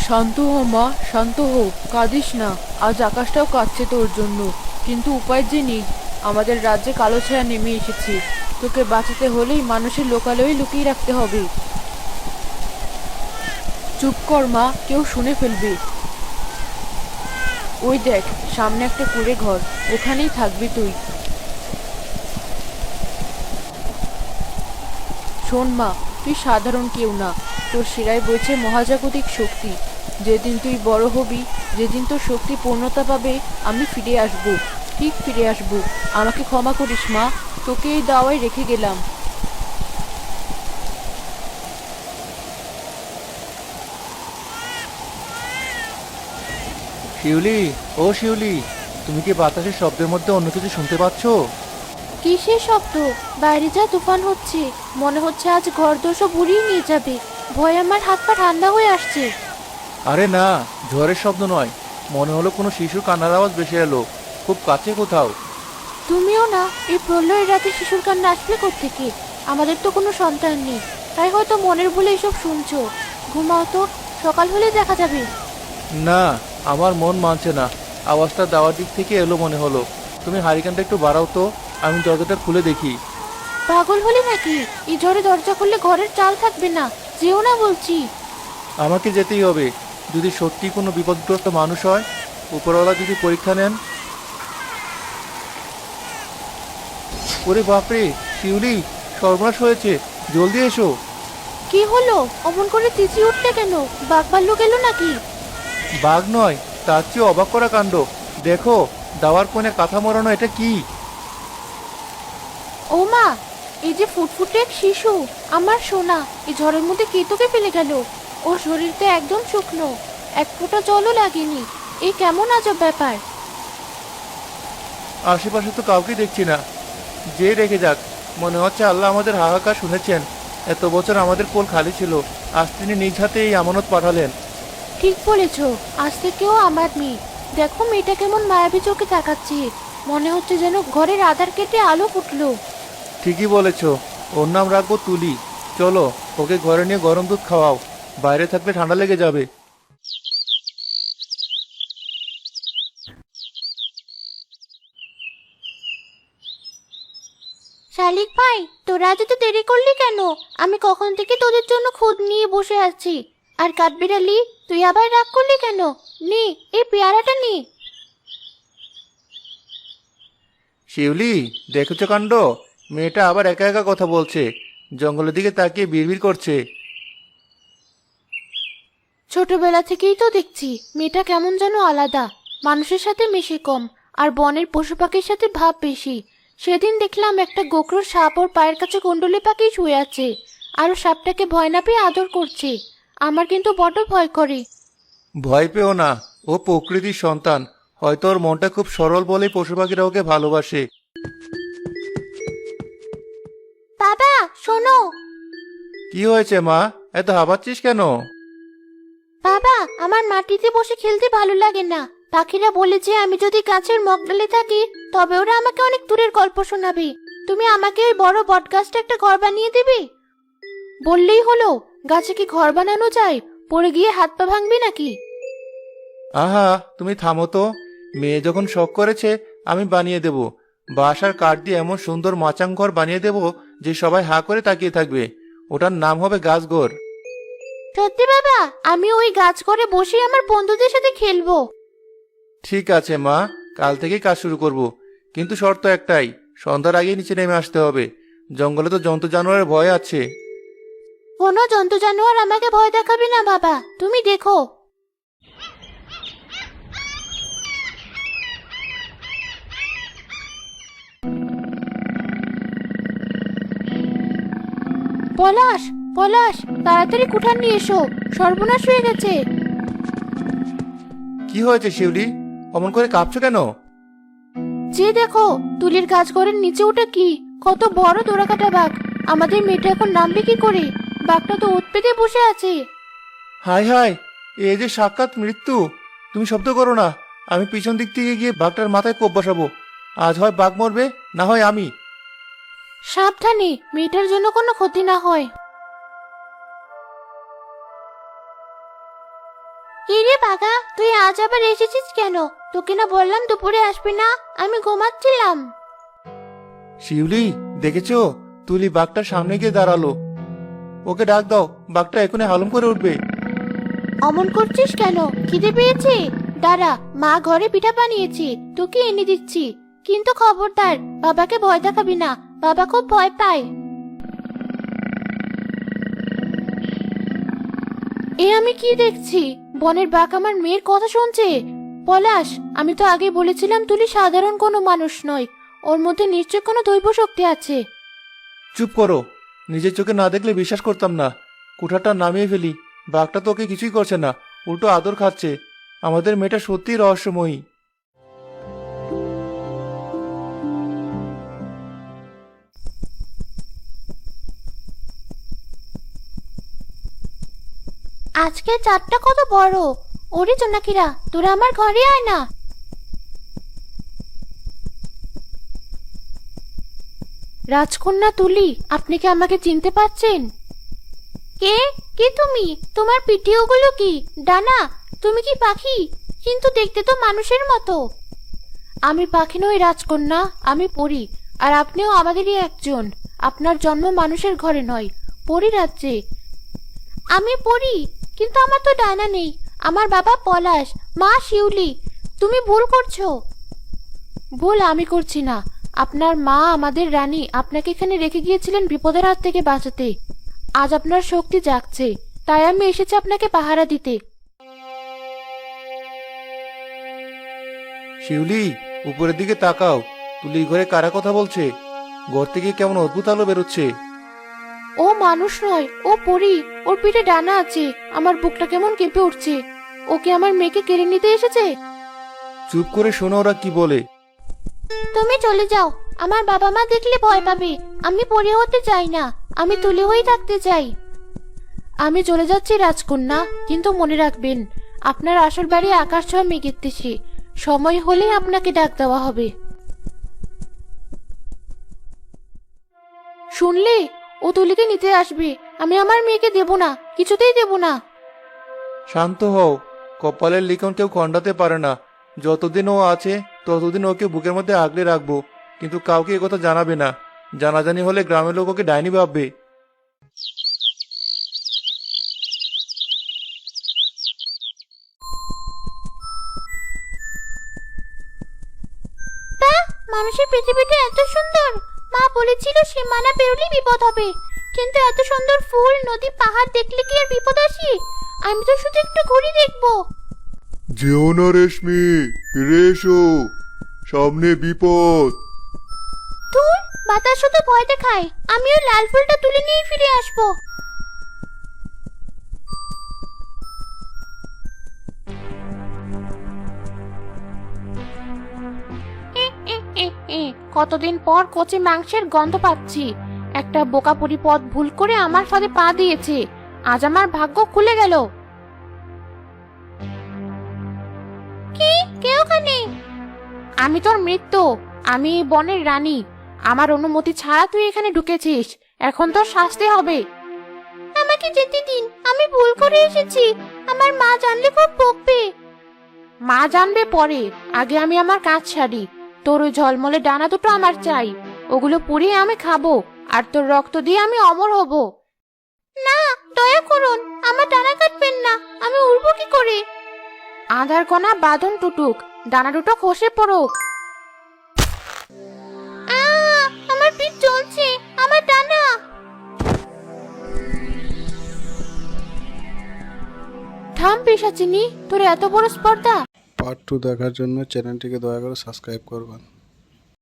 শান্ত হো মা, শান্ত হো। কাঁদিস না। আজ আকাশটাও কাঁদছে তোর জন্য, কিন্তু উপায় যে নেই। আমাদের রাজ্যে কালো ছায়া নেমে এসেছে। তোকে বাঁচাতে হলেই মানুষের লোকালয়ে লুকিয়ে রাখতে হবে। চুপ কর মা, কেউ শুনে ফেলবে। ওই দেখ, সামনে একটা কুঁড়ে ঘর, ওখানেই থাকবি তুই। শোন মা, তুই সাধারণ কেউ না। তোর শিরায় বইছে মহাজাগতিক শক্তি। যেদিন তুই বড় হবি, যেদিন তোর শক্তি পূর্ণতা পাবে, আমি ফিরে আসব। ঠিক ফিরে আসব। আমাকে ক্ষমা করিস মা, তোকে এই দাওয়ায় রেখে গেলাম। শিউলি, ও শিউলি, তুমি কি বাতাসের শব্দের মধ্যে অন্য কিছু শুনতে পাচ্ছ? কিসের শব্দ? বাইরে যা তুফান হচ্ছে, মনে হচ্ছে আজ ঘরদোর সব উড়িয়ে নিয়ে যাবে। ভয়ে আমার হাত পা ঠান্ডা হয়ে আসছে। আরে না, ঝড়ের শব্দ নয়। মনে হলো কোনো শিশুর কান্নার আওয়াজ ভেসে এলো, খুব কাছে কোথাও। তুমিও না, এই প্রলয়ের রাতে শিশুর কান্না আসলে কোত্থেকে? আমাদের তো কোনো সন্তান নেই, তাই হয়তো মনের ভুলে এসব শুনছো। ঘুমাও তো, সকাল হলে দেখা যাবে। না, আমার মন মানছে না। আওয়াজটা দেওয়ার দিক থেকে এলো মনে হলো। তুমি হারিকেনটা একটু বাড়াও তো, আমি দরজাটা খুলে দেখি। পাগল হলে নাকি? এই ঝড়ে দরজা খুললে ঘরের চাল থাকবে না। যেও না বলছি। আমাকে যেতেই হবে। যদি সত্যি কোনো বিপদগ্রস্ত মানুষ হয়, উপরওয়ালা যদি পরীক্ষা নেন। ওরে বাপরে, শিউলি, সর্বনাশ হয়েছে, জলদি এসো। কি হলো? অমন করে চেঁচিয়ে উঠলে কেন? বাঘ ভাল্লুক এলো নাকি? বাঘ নয়, তার চেয়ে অবাক করা কাণ্ড। দেখো, দাওয়ার কোণে কাঁথা মোড়ানো, এটা কি? ও মা, এই যে ফুটফুটে এক শিশু, আমার সোনা, এই ঝড়ের মধ্যে কে তোকে ফেলে গেল? ওর শরীরটা একদম শুকনো, এক ফোঁটা জলও লাগেনি। এই কেমন আজব ব্যাপার! আশেপাশে তো কাউকে দেখছি না। যে রেখে যাক, মনে হচ্ছে আল্লাহ আমাদের হাহাকার শুনেছেন। এত বছর আমাদের কোল খালি ছিল, আজ তিনি নিজ হাতে এই আমানত পাঠালেন। ঠিক বলেছ, আজ থেকেও আমার মেয়ে। দেখো মেয়েটা কেমন মায়াবী চোখে তাকাচ্ছে, মনে হচ্ছে যেন ঘরের আধার কেটে আলো ফুটলো। ঠিকই বলেছ, ওর নাম রাখবো তুলি। চলো, ওকে ঘরে নিয়ে গরম দুধ খাওয়াও, বাইরে থাকলে ঠান্ডা লেগে যাবে। শালিক ভাই, তোরা আজ তো দেরি করলি কেন? আমি কখন থেকে তোদের জন্য খুদ নিয়ে বসে আছি। আর কাঠবিড়ালি, তুই আবার রাগ করলি কেন? নে, এই পেয়ারাটা নে। শিউলি, দেখেছো কাণ্ড? মেয়েটা আবার একা একা কথা বলছে, জঙ্গলের দিকে তাকিয়ে বিড়বিড় করছে। ছোটবেলা থেকেই তো দেখছি মেয়েটা কেমন যেন আলাদা। মানুষের সাথে মেশে কম, আর বনের পশু পাখির সাথে ভাব বেশি। সেদিন দেখলাম একটা গোখরো সাপ ওর পায়ের কাছে কুণ্ডলি পাখি শুয়ে আছে, আর ও সাপটাকে ভয় না পেয়ে আদর করছে। আমার কিন্তু বড্ড ভয় করে। ভয় পেও না, ও প্রকৃতির সন্তান। হয়তো ওর মনটা খুব সরল বলেই পশু পাখিরা ওকে ভালোবাসে। বাবা, শোনো। কি হয়েছে মা, এত হাঁপাচ্ছিস কেন? বাবা, আমার মাটিতে বসে খেলতে ভালো লাগে না। পাখিরা বলেছে আমি যদি গাছের মগডালে থাকি, তবে ওরা আমাকে অনেক দূরের গল্প শোনাবে। তুমি আমাকে ওই বড় বটগাছটা একটা ঘর বানিয়ে দিবে? বললেই হলো। গাছে কি ঘর বানানো যায়? পড়ে গিয়ে হাত পা ভাঙবি নাকি? আহা, তুমি থামো তো। মেয়ে যখন শখ করেছে, আমি বানিয়ে দেব। বাঁশ আর কাঠ দিয়ে এমন সুন্দর মাচাং ঘর বানিয়ে দেব যে সবাই হাঁ করে তাকিয়ে থাকবে। ওটার নাম হবে গাছঘর। সত্যি বাবা, আমি ওই গাছ করে বসে আমার বন্ধুদের সাথে খেলবো। ঠিক আছে মা, কাল থেকেই কাজ শুরু করব। কিন্তু শর্ত একটাই, সন্ধ্যার আগেই নিচে নেমে আসতে হবে। জঙ্গলে তো জন্তু জানোয়ারের ভয় আছে। কোনো জন্তু জানোয়ার আমাকে ভয় দেখাবে না বাবা, তুমি দেখো। পলাশ, পলাশ, তাড়াতাড়ি কুঠার নিয়ে এসো, সর্বনাশ হয়ে গেছে। কি হয়েছে শিউলি, অমন করে কাঁপছো কেন? যে দেখো, তুলির গাছ ঘরের নিচে ওটা কি? কত বড় দোরাকাটা বাঘ! আমাদের মেয়েটা এখন নামবে কি করে? বাঘটা তো ওত পেতে বসে আছে। হায় হায়, এই যে সাক্ষাৎ মৃত্যু। তুমি শব্দ করো না, আমি পিছন দিক থেকে গিয়ে বাঘটার মাথায় কোপ বসাবো। আজ হয় বাঘ মরবে, না হয় আমি। সাবধানে, মেয়েটার জন্য কোনো ক্ষতি না হয়। কি রে বাঘা, তুই আজ আবার এসেছিস কেন? তোকে না বললাম দুপুরে আসবি না? আমি ঘুমাচ্ছিলাম। শিউলি, দেখেছো? তুলি বাঘটার সামনে গিয়ে দাঁড়ালো। ওকে ডাক দাও, বাঘটা এখনই হালুম করে উঠবে। অমন করছিস কেন? খিদে পেয়েছে? দাঁড়া, মা ঘরে পিঠা বানিয়েছি, তোকে এনে দিচ্ছি। কিন্তু খবরদার, বাবাকে ভয় দেখাবি না, বাবা খুব ভয় পায়। এ আমি কি দেখছি? বনের বাঘ আমার মেয়ের কথা শুনছে। পলাশ, আমি তো আগে বলেছিলাম তুলি সাধারণ কোনো মানুষ নয়, ওর মধ্যে নিশ্চয় কোনো দৈব শক্তি আছে। চুপ করো, নিজের চোখে না দেখলে বিশ্বাস করতাম না। কুঠারটা নামিয়ে ফেলি। বাঘটা তো ওকে কিছুই করছে না, উল্টো আদর খাচ্ছে। আমাদের মেয়েটা সত্যিই রহস্যময়ী। আজকে চাঁদটা কত বড়! ওরে জোনাকিরা, তোরা আমার ঘরে আয় না। রাজকন্যা তুলি, আপনি কি আমাকে চিনতে পারছেন? কে? কে তুমি? তোমার পিঠে ওগুলো কি? ডানা? তুমি কি পাখি? কিন্তু দেখতে তো মানুষের মতো। আমি পাখি নই রাজকন্যা, আমি পরী। আর আপনিও আমাদেরই একজন। আপনার জন্ম মানুষের ঘরে নয়, পরী রাজ্যে। আমি পড়ি, কিন্তু আমার তো ডানা নেই। আমার বাবা পলাশ, মা শিউলি। তুমি ভুল করছো। ভুল আমি করছি না। আপনার মা আমাদের রানী আপনাকে এখানে রেখে গিয়েছিলেন বিপদের হাত থেকে বাঁচাতে। আজ আপনার শক্তি জাগছে, তাই আমি এসেছি আপনাকে পাহারা দিতে। শিউলি, উপরের দিকে তাকাও। তুলি ঘরে কারা কথা বলছে? ঘর থেকে কেমন অদ্ভুত আলো বেরোচ্ছে। ও মানুষ নয়, ও পরী। ওর পিঠে ডানা আছে। আমার বুকটা কেমন কেঁপে উঠছে। ওকে আমার মেয়েকে কেড়ে নিতে এসেছে। চুপ করে শোনো ওরা কি বলে। তুমি চলে যাও, আমার বাবা মা দেখলে ভয় পাবে। আমি পড়ে হতে চাই না, আমি তুলে হয়ে থাকতে চাই। আমি চলে যাচ্ছি রাজকন্যা, কিন্তু মনে রাখবেন আপনার আসল বাড়ি আকাশ ছোঁয়া মেঘের দেশে। সময় হলে আপনাকে ডাক দেওয়া হবে। শুনলে, ও তুলিকে নিতে আসবে। আমি আমার মেয়েকে দেব না, কিছুতেই দেব না। শান্ত হও। কপালের লিখন কেউ খণ্ডাতে পারে না। যতদিন ও আছে ততদিন ওকে বুকের মধ্যে আগলে রাখবো, কিন্তু কাউকে একথা জানাবে না। জানাজানি হলে গ্রামের লোক ওকে ডাইনি ভাববে। বাহ, মানুষের পৃথিবীটা এত সুন্দর। মা বলেছিল সীমানা পেরোলেই বিপদ হবে, কিন্তু এত সুন্দর ফুল, নদী, পাহাড় দেখলে কি আর বিপদ আসে? আমি তো শুধু একটু ঘুরে দেখবো। যেও না রেশমি, ফিরে এসো, সামনে বিপদ। ধুর, বাতাস শুধু ভয় দেখায়। আমিও লাল ফুলটা তুলে নিয়ে ফিরে আসবো। কতদিন পর কচি মাংসের গন্ধ পাচ্ছি। একটা বোকা পরি পথ ভুল করে আমার ফাঁদে পা দিয়েছে। আজ আমার ভাগ্য খুলে গেল। কি? কে ওখানে? আমি তোর মৃত্যু। আমি এই বনের রানী। আমার অনুমতি ছাড়া তুই এখানে ঢুকেছিস। এখন তোর শাস্তি হবে। আমাকে যেতে দিন, আমি ভুল করে এসেছি। আমার মা জানলে খুব বকবে। মা জানবে পরে, আগে আমি আমার কাজ সারি। তোর ওই ঝলমলে ডানা দুটো আমার চাই। ওগুলো পুড়িয়ে আমি খাবো, আর তোর রক্ত দিয়ে আমি অমর হব। না, দয়া করুন, আমার ডানা কাটবেন না। আমি উড়বো কি করে? আধার কণা বাঁধন টুটুক, ডানা দুটো খসে পড়ুক। আমার পিঠ জ্বলছে, আমার ডানা। থাম পিশাচিনি, তোর এত বড় স্পর্ধা। পার্ট 2 দেখার জন্য চ্যানেলটিকে দয়া করে সাবস্ক্রাইব করবেন।